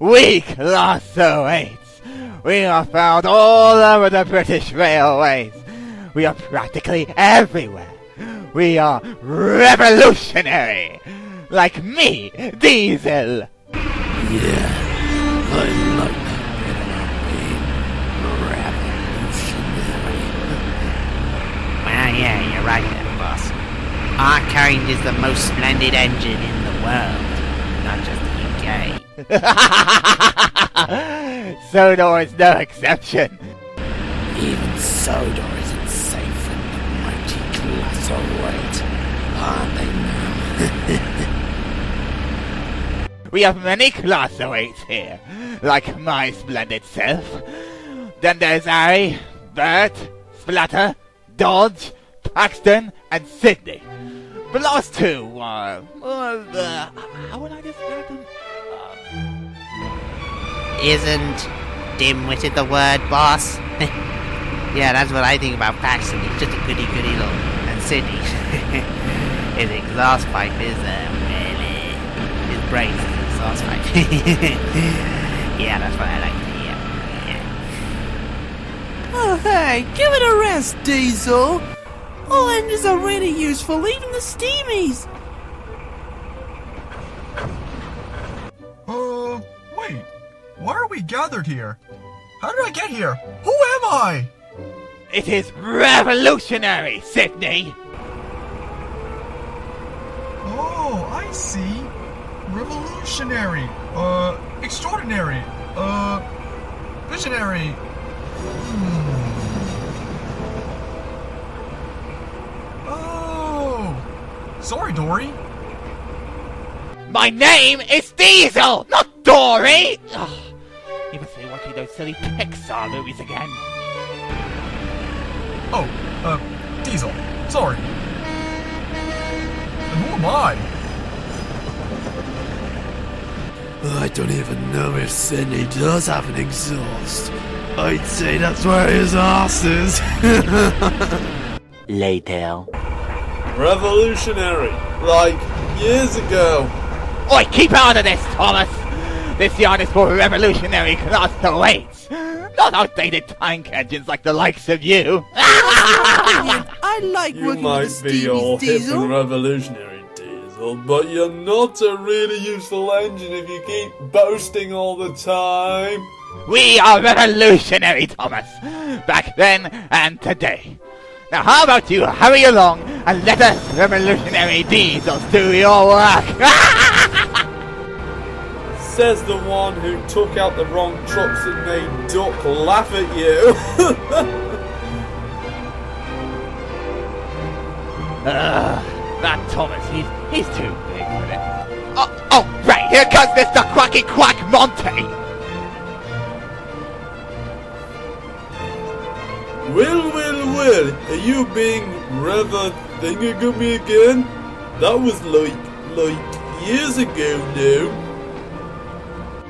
We Class 08s. We are found all over the British railways. We are practically everywhere. We are revolutionary. Like me, Diesel. Yeah, I like that bit about being revolutionary. Well, yeah, you're right there, boss. Our kind is the most splendid engine in the world, not just the UK. Sodor is no exception. Even Sodor isn't safe from the mighty Class 08, aren't they now? We have many Class 08s here, like my splendid self. Then there's Arry, Bert, Splatter, Dodge, Paxton, and Sidney. The last two are... how would I describe them? Isn't dim-witted the word, boss? Yeah, that's what I think about Paxton. He's just a goody-goody little... And Sidney. His exhaust pipe is, really... His brain is his exhaust pipe. Yeah, that's what I like to hear. Yeah. Oh, hey, give it a rest, Diesel. All engines are really useful, even the steamies. Wait. Why are we gathered here? How did I get here? Who am I? It is revolutionary, Sidney! Oh, I see. Revolutionary. Extraordinary. Visionary. Oh. Sorry, Dory. My name is Diesel, not Dory! Ugh. You must be watching those silly Pixar movies again. Oh, Diesel. Sorry. And who am I? I don't even know if Sidney does have an exhaust. I'd say that's where his arse is. Later. Revolutionary, like years ago. Oi, keep out of this, Thomas! This yard is for revolutionary Class 08s, not outdated tank engines like the likes of you. I like You working might with the be all steamies, hip and Diesel. revolutionary, Diesel, but you're not a really useful engine if you keep boasting all the time. We are revolutionary, Thomas, back then and today. Now how about you hurry along and let us revolutionary Diesels do your work? Says the one who took out the wrong trucks and made Duck laugh at you. That Thomas, he's too big for it. Oh, right, here comes Mr. Quacky Quack Monty! Will, are you being thingammy again? That was like years ago now.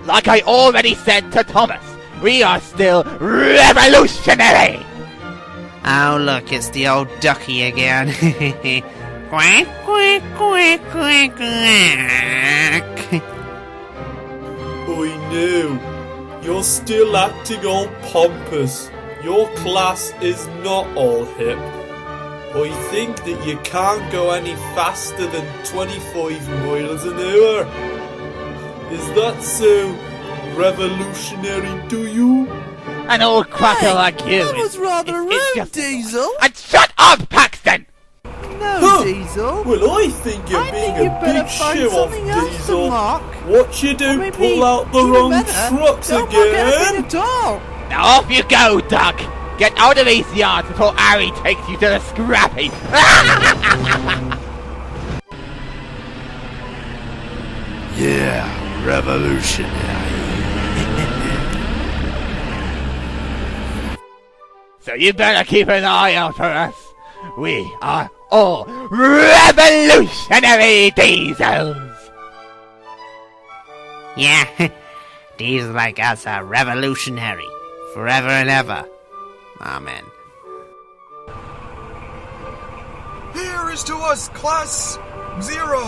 Like I already said to Thomas, we are still revolutionary! Oh, look, it's the old ducky again. Quack, quack, quack, quack, quack. I know. You're still acting all pompous. Your class is not all hip. I think that you can't go any faster than 25 miles an hour. Is that so revolutionary to you? An old quacker like you That was rather is rude, just... Diesel. And shut up, Paxton! No, Diesel. Well, I think you're I being think you a better big find show-off, something else to Diesel. mark. Watch you Or don't maybe pull out the even wrong better, trucks don't mark again. anything at all. Now off you go, Duck! Get out of these yards before Arry takes you to the scrappy! Yeah, revolutionary. So you better keep an eye out for us. We are all revolutionary Diesels! Yeah, these like us are revolutionary. Forever and ever. Amen. Here is to us, Class 0,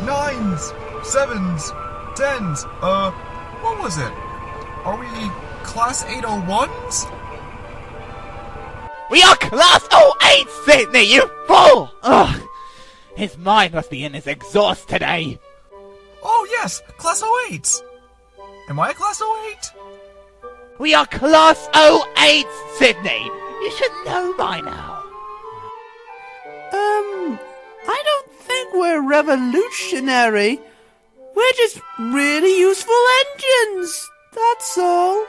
9s, 7s, 10s, What was it? Are we Class 801s? We are Class 08, Sidney, you fool! Ugh! His mind must be in his exhaust today. Oh yes, Class 08s. Am I a Class 08? We are Class 08, Sidney. You should know by now. I don't think we're revolutionary. We're just really useful engines. That's all.